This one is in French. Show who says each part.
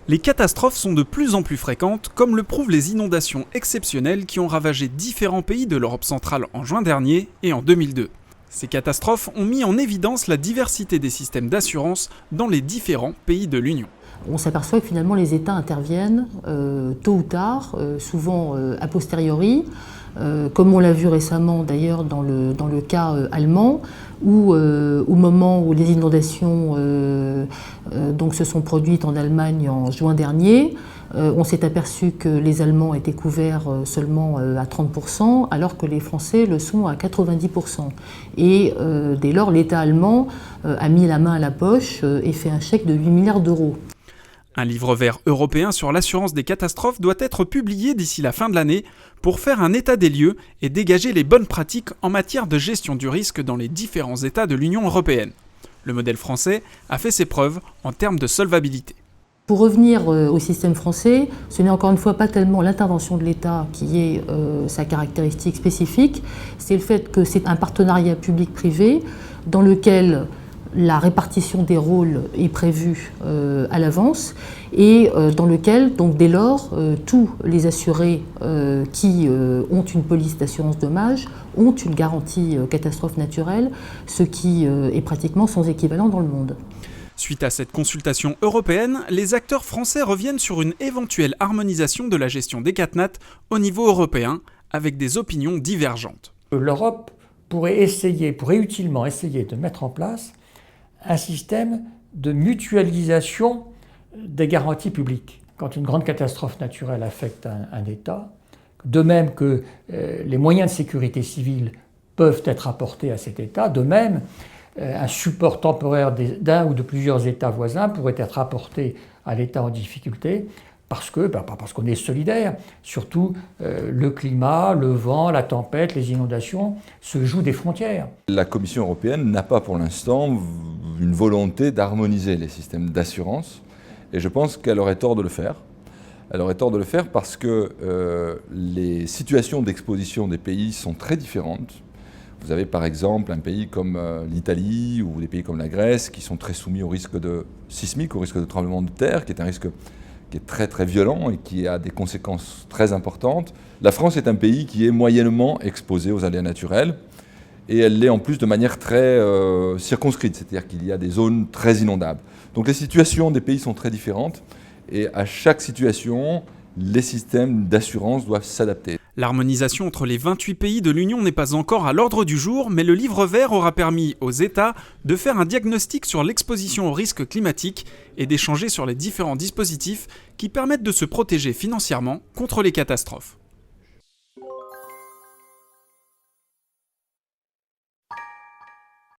Speaker 1: Les catastrophes sont de plus en plus fréquentes, comme le prouvent les inondations exceptionnelles qui ont ravagé différents pays de l'Europe centrale en juin dernier et en 2002. Ces catastrophes ont mis en évidence la diversité des systèmes d'assurance dans les différents pays de l'Union.
Speaker 2: On s'aperçoit que finalement les États interviennent tôt ou tard, souvent a posteriori, comme on l'a vu récemment d'ailleurs dans le cas allemand, où au moment où les inondations donc se sont produites en Allemagne en juin dernier, on s'est aperçu que les Allemands étaient couverts seulement à 30%, alors que les Français le sont à 90%. Et dès lors, l'État allemand a mis la main à la poche et fait un chèque de 8 milliards d'euros.
Speaker 1: Un livre vert européen sur l'assurance des catastrophes doit être publié d'ici la fin de l'année pour faire un état des lieux et dégager les bonnes pratiques en matière de gestion du risque dans les différents États de l'Union européenne. Le modèle français a fait ses preuves en termes de solvabilité.
Speaker 2: Pour revenir au système français, ce n'est encore une fois pas tellement l'intervention de l'État qui est sa caractéristique spécifique, c'est le fait que c'est un partenariat public-privé dans lequel la répartition des rôles est prévue à l'avance et dans lequel, donc dès lors, tous les assurés qui ont une police d'assurance dommages ont une garantie catastrophe naturelle, ce qui est pratiquement sans équivalent dans le monde.
Speaker 1: Suite à cette consultation européenne, les acteurs français reviennent sur une éventuelle harmonisation de la gestion des catnats au niveau européen, avec des opinions divergentes.
Speaker 3: L'Europe pourrait utilement essayer de mettre en place un système de mutualisation des garanties publiques. Quand une grande catastrophe naturelle affecte un État, de même que les moyens de sécurité civile peuvent être apportés à cet État, de même, un support temporaire d'un ou de plusieurs États voisins pourrait être apporté à l'État en difficulté parce qu'on est solidaire. Surtout, le climat, le vent, la tempête, les inondations se jouent des frontières.
Speaker 4: La Commission européenne n'a pas pour l'instant une volonté d'harmoniser les systèmes d'assurance et je pense qu'elle aurait tort de le faire. Elle aurait tort de le faire parce que les situations d'exposition des pays sont très différentes. Vous avez par exemple un pays comme l'Italie ou des pays comme la Grèce qui sont très soumis au risque sismique, au risque de tremblement de terre, qui est un risque qui est très très violent et qui a des conséquences très importantes. La France est un pays qui est moyennement exposé aux aléas naturels et elle l'est en plus de manière très circonscrite, c'est-à-dire qu'il y a des zones très inondables. Donc les situations des pays sont très différentes et à chaque situation, les systèmes d'assurance doivent s'adapter.
Speaker 1: L'harmonisation entre les 28 pays de l'Union n'est pas encore à l'ordre du jour, mais le livre vert aura permis aux États de faire un diagnostic sur l'exposition aux risques climatiques et d'échanger sur les différents dispositifs qui permettent de se protéger financièrement contre les catastrophes.